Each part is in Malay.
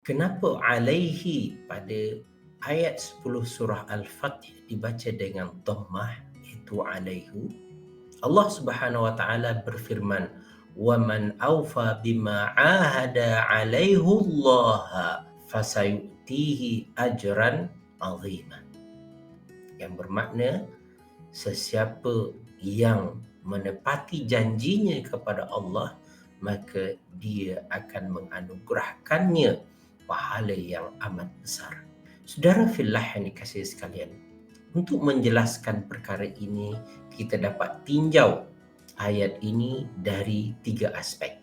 Kenapa alaihi pada ayat 10 surah Al-Fath dibaca dengan dhammah, iaitu alaihu? Allah Subhanahu wa taala berfirman, "Wa man awfa bima ahada alaihi Allah fasayutihi ajran azima." Yang bermakna sesiapa yang menepati janjinya kepada Allah, maka dia akan menganugerahkannya pahala yang amat besar. Saudara fillah yang dikasihi sekalian, untuk menjelaskan perkara ini, kita dapat tinjau ayat ini dari 3 aspek.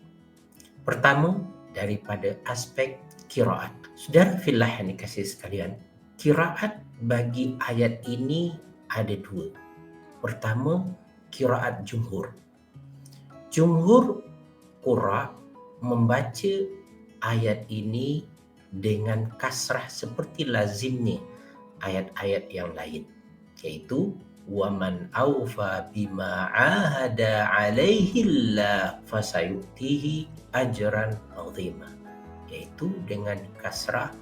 Pertama, daripada aspek qiraat. Saudara fillah yang dikasihi sekalian, qiraat bagi ayat ini ada 2. Pertama, qiraat jumhur. Jumhur qurra membaca ayat ini dengan kasrah seperti lazimnya ayat-ayat yang lain, iaitu waman awfa bima ahada alaihi Allah fasayutihi ajran azima, iaitu dengan kasrah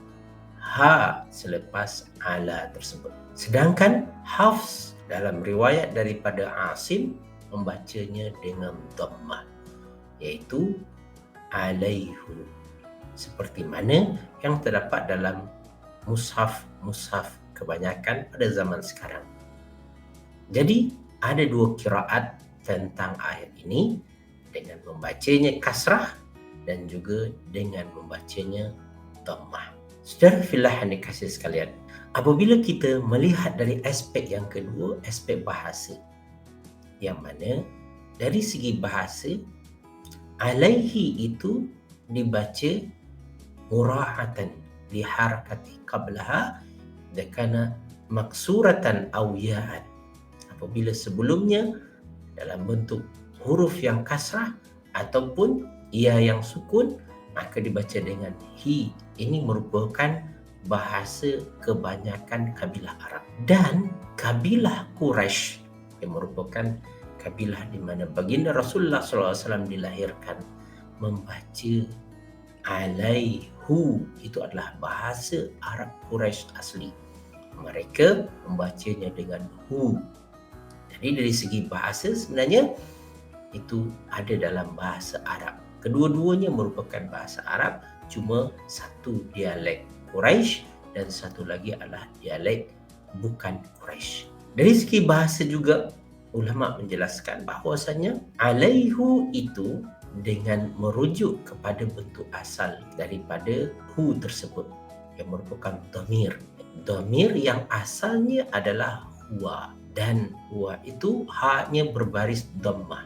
ha selepas ala tersebut. Sedangkan Hafs dalam riwayat daripada Asim membacanya dengan dhammah, iaitu alaihu, seperti mana yang terdapat dalam mushaf kebanyakan pada zaman sekarang. Jadi ada 2 qiraat tentang ayat ini, dengan membacanya kasrah dan juga dengan membacanya dhammah. Saudara fillah yang dikasihi sekalian, apabila kita melihat dari aspek yang kedua, aspek bahasa, yang mana dari segi bahasa, alaihi itu dibaca mura'atan li harakati qablaha dakana maksuratan aw ya'an. Apabila sebelumnya dalam bentuk huruf yang kasrah ataupun ya yang sukun, maka dibaca dengan hi. Ini merupakan bahasa kebanyakan kabilah Arab. Dan kabilah Quraisy yang merupakan kabilah di mana baginda Rasulullah SAW dilahirkan, membaca alaihu, itu adalah bahasa Arab Quraisy asli. Mereka membacanya dengan hu. Jadi dari segi bahasa sebenarnya itu ada dalam bahasa Arab. Kedua-duanya merupakan bahasa Arab, cuma satu dialek Quraisy dan satu lagi adalah dialek bukan Quraisy. Dari segi bahasa juga, ulama menjelaskan bahwasanya alaihu itu dengan merujuk kepada bentuk asal daripada hu tersebut yang merupakan dhamir. Dhamir yang asalnya adalah huwa, dan huwa itu ha-nya berbaris dhammah.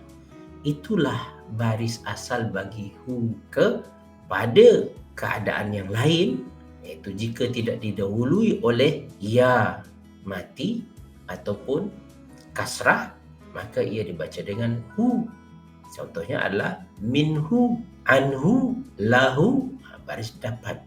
Itulah baris asal bagi hu kepada keadaan yang lain, iaitu jika tidak didahului oleh ya mati ataupun kasrah, maka ia dibaca dengan hu. Contohnya adalah minhu, anhu, lahu, baris dapat.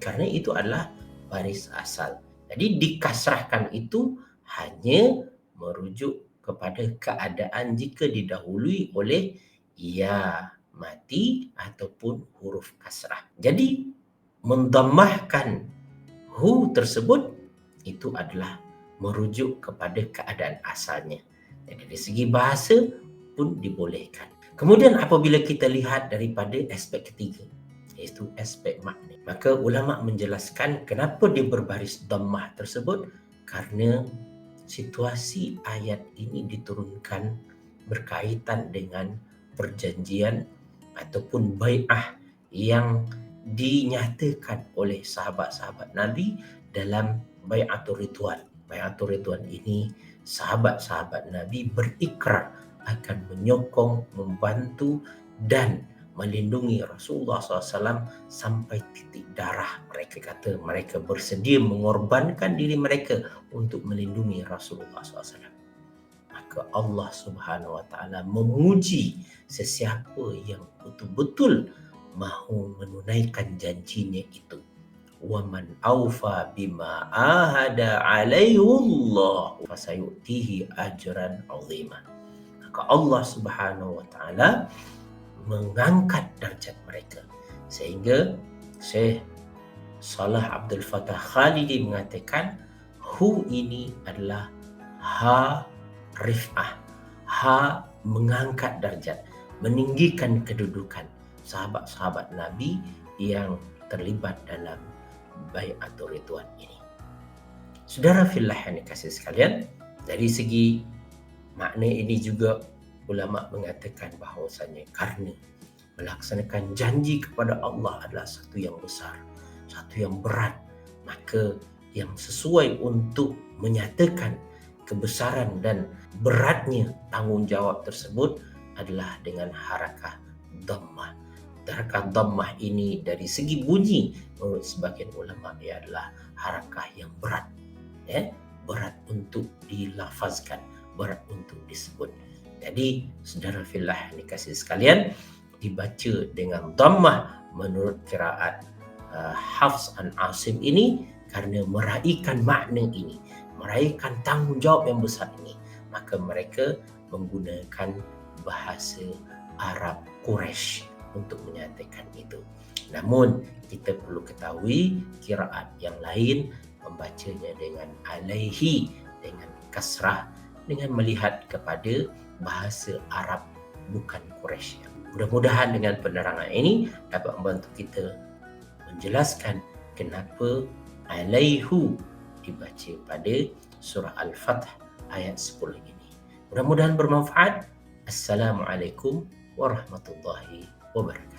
Karena itu adalah baris asal. Jadi dikasrahkan itu hanya merujuk kepada keadaan jika didahului oleh ya mati ataupun huruf kasrah. Jadi mendammahkan hu tersebut itu adalah merujuk kepada keadaan asalnya. Jadi dari segi bahasa pun dibolehkan. Kemudian apabila kita lihat daripada aspek ketiga, iaitu aspek makna, maka ulama menjelaskan kenapa dia berbaris dhammah tersebut, karena situasi ayat ini diturunkan berkaitan dengan perjanjian ataupun bai'ah yang dinyatakan oleh sahabat-sahabat Nabi dalam bai'atul ridwan. Bai'atul ridwan ini sahabat-sahabat Nabi berikrar akan menyokong, membantu dan melindungi Rasulullah SAW sampai titik darah. Mereka kata mereka bersedia mengorbankan diri mereka untuk melindungi Rasulullah SAW. Maka Allah Subhanahu Wa Taala memuji sesiapa yang betul-betul mahu menunaikan janjinya itu. Waman awfa bima ahada alaihi Allah fasayutihi ajran azima. Maka Allah Subhanahu Wa Taala mengangkat darjat mereka, sehingga Syekh Salah Abdul Fattah Khalidi mengatakan hu ini adalah ha rif'ah, ha mengangkat darjat, meninggikan kedudukan sahabat-sahabat Nabi yang terlibat dalam bai'atul ridwan ini. Saudara fillah yang dikasihi sekalian, dari segi makna ini juga ulama mengatakan bahawasanya karena melaksanakan janji kepada Allah adalah satu yang besar, satu yang berat, maka yang sesuai untuk menyatakan kebesaran dan beratnya tanggungjawab tersebut adalah dengan harakah dhammah. Harakah dhammah ini dari segi bunyi menurut sebagian ulama ia adalah harakah yang berat, berat untuk dilafazkan, berat untuk disebut. Jadi saudara fillah yang dikasihi sekalian, dibaca dengan dhammah menurut qiraat Hafs an Asim ini karena meraihkan makna ini, meraihkan tanggungjawab yang besar ini, maka mereka menggunakan bahasa Arab Quraisy untuk menyatakan itu. Namun kita perlu ketahui qiraat yang lain membacanya dengan alaihi, dengan kasrah, dengan melihat kepada bahasa Arab bukan Quraisy. Mudah-mudahan dengan penerangan ini dapat membantu kita menjelaskan kenapa alaihu dibaca pada surah Al-Fath ayat 10 ini. Mudah-mudahan bermanfaat. Assalamualaikum warahmatullahi wabarakatuh.